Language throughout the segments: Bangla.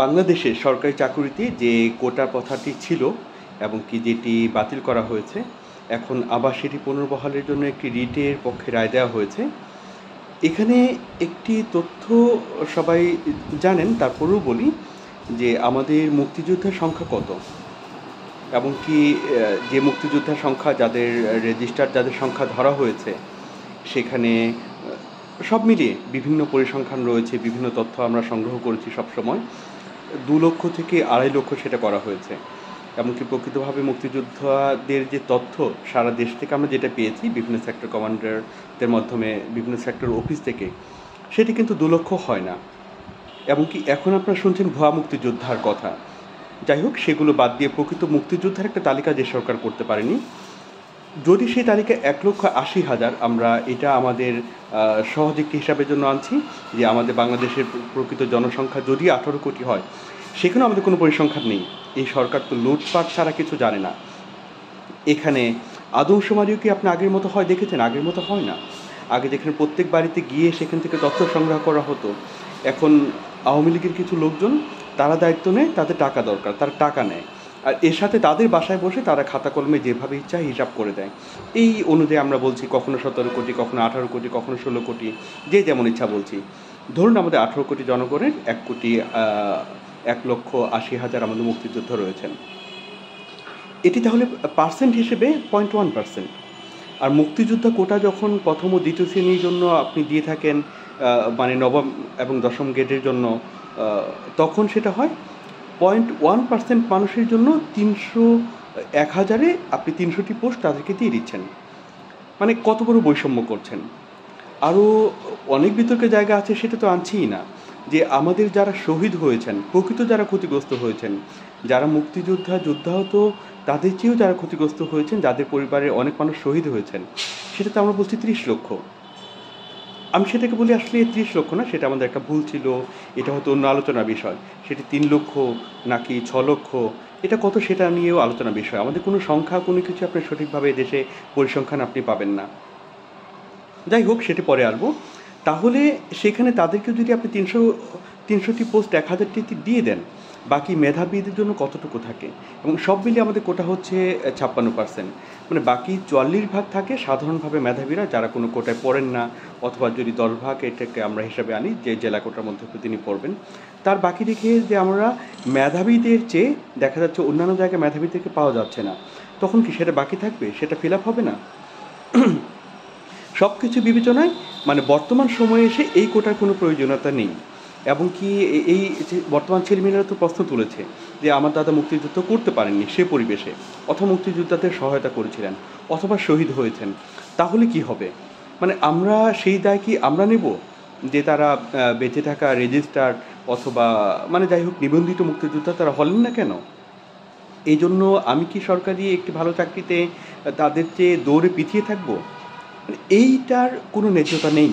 বাংলাদেশে সরকারি চাকুরিতে যে কোটা প্রথাটি ছিল এবং কি যেটি বাতিল করা হয়েছে, এখন আবার সেটি পুনর্বহালের জন্য একটি রিটের পক্ষে রায় দেওয়া হয়েছে। এখানে একটি তথ্য সবাই জানেন, তারপরেও বলি যে আমাদের মুক্তিযোদ্ধার সংখ্যা কত এবং কি যে মুক্তিযোদ্ধার সংখ্যা যাদের যাদের সংখ্যা ধরা হয়েছে সেখানে সব মিলিয়ে বিভিন্ন পরিসংখ্যান রয়েছে, বিভিন্ন তথ্য আমরা সংগ্রহ করেছি সবসময়। 2 লক্ষ থেকে 2.5 লক্ষ সেটা করা হয়েছে। এমনকি প্রকৃতভাবে মুক্তিযোদ্ধাদের যে তথ্য সারা দেশ থেকে আমরা যেটা পেয়েছি বিভিন্ন সেক্টর কমান্ডারদের মাধ্যমে, বিভিন্ন সেক্টর অফিস থেকে, সেটি কিন্তু 2 লক্ষ হয় না। এমনকি এখন আপনারা শুনছেন ভুয়া মুক্তিযোদ্ধার কথা। যাই হোক, সেগুলো বাদ দিয়ে প্রকৃত মুক্তিযোদ্ধার একটা তালিকা যে সরকার করতে পারেনি। যদি সেই তালিকা 1,80,000, আমরা এটা আমাদের সহজ একটি হিসাবের জন্য আনছি যে আমাদের বাংলাদেশের প্রকৃত জনসংখ্যা যদি 18 কোটি হয়, সেখানেও আমাদের কোনো পরিসংখ্যান নেই। এই সরকার তো লুটপাট ছাড়া কিছু জানে না। এখানে আদমশুমারিও কি আপনি আগের মতো হয় দেখেছেন? আগের মতো হয় না। আগে যেখানে প্রত্যেক বাড়িতে গিয়ে সেখান থেকে তথ্য সংগ্রহ করা হতো, এখন আওয়ামী লীগের কিছু লোকজন তারা দায়িত্ব নেয়, তাদের টাকা দরকার, তারা টাকা নেয়, আর এর সাথে তাদের বাসায় বসে তারা খাতা কলমে যেভাবে ইচ্ছা হিসাব করে দেয়। এই অনুযায়ী আমরা বলছি কখনো 17 কোটি, কখনো 18 কোটি, কখনো 16 কোটি, যে যেমন ইচ্ছা বলছি। ধরুন আমাদের 18 কোটি জনগণের 1,80,000 আমাদের মুক্তিযোদ্ধা রয়েছেন। এটি তাহলে পার্সেন্ট হিসেবে 0.1%। আর মুক্তিযোদ্ধা কোটা যখন প্রথম ও দ্বিতীয় শ্রেণীর জন্য আপনি দিয়ে থাকেন, মানে নবম এবং দশম গ্রেডের জন্য, তখন সেটা হয় 0.1% মানুষের জন্য 1,000-এ আপনি 300টি পোস্ট তাদেরকে দিয়ে দিচ্ছেন। মানে কত বড় বৈষম্য করছেন। আরও অনেক বিতর্কের জায়গা আছে, সেটা তো আনছিই না, যে আমাদের যারা শহীদ হয়েছেন, প্রকৃত যারা ক্ষতিগ্রস্ত হয়েছেন, যারা যোদ্ধাহত, তাদের চেয়েও যারা ক্ষতিগ্রস্ত হয়েছেন, যাদের পরিবারের অনেক মানুষ শহীদ হয়েছেন, সেটা তো আমরা বলছি 30 লক্ষ। আমি সেটাকে বলি আসলে 30 লক্ষ না, সেটা আমাদের একটা ভুল ছিল, এটা হয়তো অন্য আলোচনার বিষয়। সেটি 3 লক্ষ নাকি 6 লক্ষ, এটা কত সেটা নিয়েও আলোচনা বিষয়। আমাদের কোনো সংখ্যা, কোনো কিছু আপনি সঠিকভাবে দেশে পরিসংখ্যান আপনি পাবেন না। যাই হোক, সেটি পরে আসবো। তাহলে সেখানে তাদেরকে যদি আপনি 300টি পোস্ট 1,000টি দিয়ে দেন, বাকি মেধাবীদের জন্য কতটুকু থাকে? এবং সব মিলিয়ে আমাদের কোটা হচ্ছে 56%। মানে বাকি 44% থাকে সাধারণভাবে মেধাবীরা, যারা কোনো কোটায় পড়েন না, অথবা যদি 10% এটাকে আমরা হিসাবে আনি যে জেলা কোটার মধ্যে তিনি পড়বেন, তার বাকি রেখে যে আমরা মেধাবীদের চেয়ে দেখা যাচ্ছে অন্যান্য জায়গায় মেধাবীদেরকে পাওয়া যাচ্ছে না, তখন কি সেটা বাকি থাকবে? সেটা ফিল আপ হবে না? সব কিছু বিবেচনায় মানে বর্তমান সময়ে এসে এই কোটার কোনো প্রয়োজনীয়তা নেই। এবং কি এই যে বর্তমান ছেলেমেয়েরা তো প্রশ্ন তুলেছে যে আমার দাদা মুক্তিযুদ্ধ করতে পারেননি সে পরিবেশে, অথবা মুক্তিযোদ্ধাদের সহায়তা করেছিলেন, অথবা শহীদ হয়েছেন, তাহলে কি হবে? মানে আমরা সেই দায় কি আমরা নেব যে তারা বেঁচে থাকা রেজিস্টার্ড অথবা মানে যাই হোক নিবন্ধিত মুক্তিযোদ্ধা তারা হলেন না কেন? এই জন্য আমি কি সরকারি একটি ভালো চাকরিতে তাদের চেয়ে দৌড়ে পিছিয়ে থাকবো? এইটার কোনো ন্যায্যতা নেই।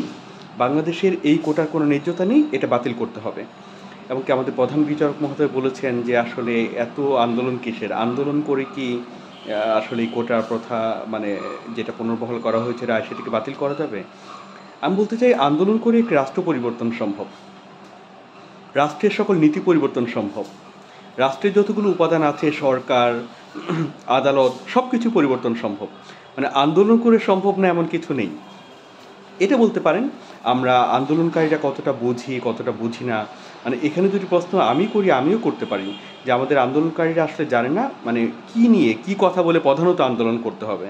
বাংলাদেশের এই কোটার কোনো ন্যায্যতা নেই, এটা বাতিল করতে হবে। এমনকি আমাদের প্রধান বিচারক মহোদয় বলেছেন যে আসলে এত আন্দোলন কিসের? আন্দোলন করে কি আসলে এই কোটার প্রথা মানে যেটা পুনর্বহাল করা হয়েছে রায়, সেটিকে বাতিল করা যাবে? আমি বলতে চাই, আন্দোলন করে একটি রাষ্ট্র পরিবর্তন সম্ভব, রাষ্ট্রের সকল নীতি পরিবর্তন সম্ভব, রাষ্ট্রের যতগুলো উপাদান আছে, সরকার, আদালত, সব কিছু পরিবর্তন সম্ভব। মানে আন্দোলন করে সম্ভব না এমন কিছু নেই। এটা বলতে পারেন আমরা আন্দোলনকারীরা কতটা বুঝি, কতটা বুঝি না। মানে এখানে যদি প্রশ্ন আমি করি, আমিও করতে পারি যে আমাদের আন্দোলনকারীরা আসলে জানে না মানে কি নিয়ে কি কথা বলে প্রধানত আন্দোলন করতে হবে,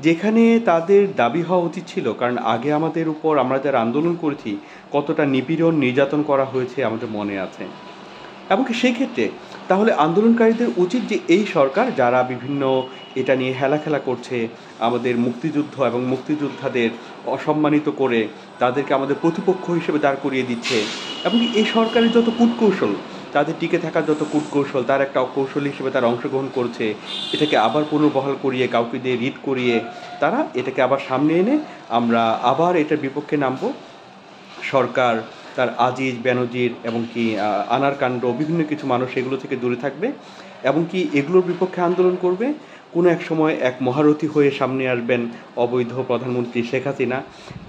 যেখানে তাদের দাবি হওয়া উচিত ছিল। কারণ আগে আমাদের উপর, আমরা যারা আন্দোলন করেছি, কতটা নিপীড়ন নির্যাতন করা হয়েছে আমাদের মনে আছে। এমনকি সেই ক্ষেত্রে তাহলে আন্দোলনকারীদের উচিত যে এই সরকার যারা বিভিন্ন এটা নিয়ে হেলাখেলা করছে, আমাদের মুক্তিযুদ্ধ এবং মুক্তিযোদ্ধাদের অসম্মানিত করে তাদেরকে আমাদের প্রতিপক্ষ হিসেবে দাঁড় করিয়ে দিচ্ছে, এমনকি এই সরকারের যত কূটকৌশল, তাদের টিকে থাকার যত কূটকৌশল, তার একটা কৌশল হিসেবে তারা অংশগ্রহণ করছে, এটাকে আবার পুনর্বহাল করিয়ে, কাউকে দিয়ে রিট করিয়ে তারা এটাকে আবার সামনে এনে আমরা আবার এটার বিপক্ষে নামব। সরকার তার আজিজ বেনজির এবং কি আনার কাণ্ড, বিভিন্ন কিছু মানুষ এগুলো থেকে দূরে থাকবে এবং কি এগুলোর বিপক্ষে আন্দোলন করবে। কোনো এক সময় এক মহারথী হয়ে সামনে আসবেন অবৈধ প্রধানমন্ত্রী শেখ হাসিনা।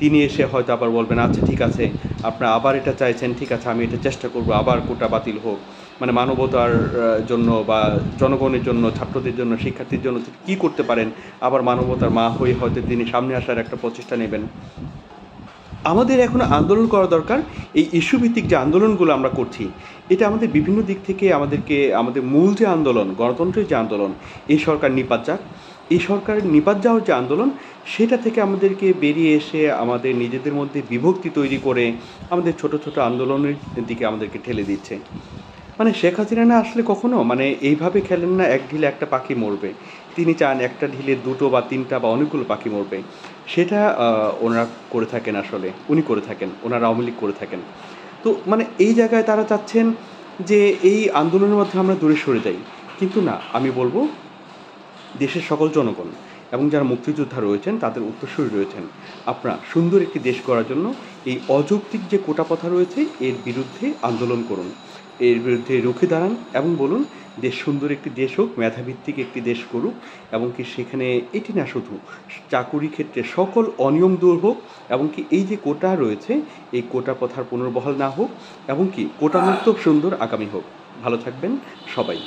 তিনি এসে হয়তো আবার বলবেন, আচ্ছা ঠিক আছে, আপনারা আবার এটা চাইছেন, ঠিক আছে আমি এটা চেষ্টা করব, আবার কোটা বাতিল হোক। মানে মানবতার জন্য বা জনগণের জন্য, ছাত্রদের জন্য, শিক্ষার্থীর জন্য কী করতে পারেন, আবার মানবতার মা হয়ে হয়তো তিনি সামনে আসার একটা প্রচেষ্টা নেবেন। আমাদের এখন আন্দোলন করা দরকার। এই ইস্যু ভিত্তিক যে আন্দোলনগুলো আমরা করছি, এটা আমাদের বিভিন্ন দিক থেকে আমাদেরকে আমাদের মূল যে আন্দোলন, গণতন্ত্রের যে আন্দোলন, এই সরকার নিপাত যাক, এই সরকারের নিপাত যাওয়ার যে আন্দোলন, সেটা থেকে আমাদেরকে বেরিয়ে এসে আমাদের নিজেদের মধ্যে বিভক্তি তৈরি করে আমাদের ছোট ছোট আন্দোলনের দিকে আমাদেরকে ঠেলে দিচ্ছে। মানে শেখ হাসিনা না আসলে কখনো মানে এইভাবে খেলেন না এক ঢিলে একটা পাখি মরবে। তিনি চান একটা ঢিলে দুটো বা তিনটা বা অনেকগুলো পাখি মরবে। সেটা ওনারা করে থাকেন, আসলে উনি করে থাকেন, ওনারা আওয়ামী লীগ করে থাকেন। তো মানে এই জায়গায় তারা চাচ্ছেন যে এই আন্দোলনের মধ্যে আমরা দূরে সরে যাই। কিন্তু না, আমি বলবো দেশের সকল জনগণ এবং যারা মুক্তিযোদ্ধা রয়েছেন, তাদের উত্তরসূরি রয়েছেন, আপনারা সুন্দর একটি দেশ গড়ার জন্য এই অযৌক্তিক যে কোটা প্রথা রয়েছে এর বিরুদ্ধে আন্দোলন করুন, এর বিরুদ্ধে রুখে দাঁড়ান এবং বলুন দেশ সুন্দর একটি দেশ হোক, মেধাভিত্তিক একটি দেশ করুক, এবং কি সেখানে এটি না শুধু চাকুরি ক্ষেত্রে সকল অনিয়ম দূর হোক, এবং কি এই যে কোটা রয়েছে এই কোটা প্রথার পুনর্বহাল না হোক, এবং কি কোটামুক্ত সুন্দর আগামী হোক। ভালো থাকবেন সবাই।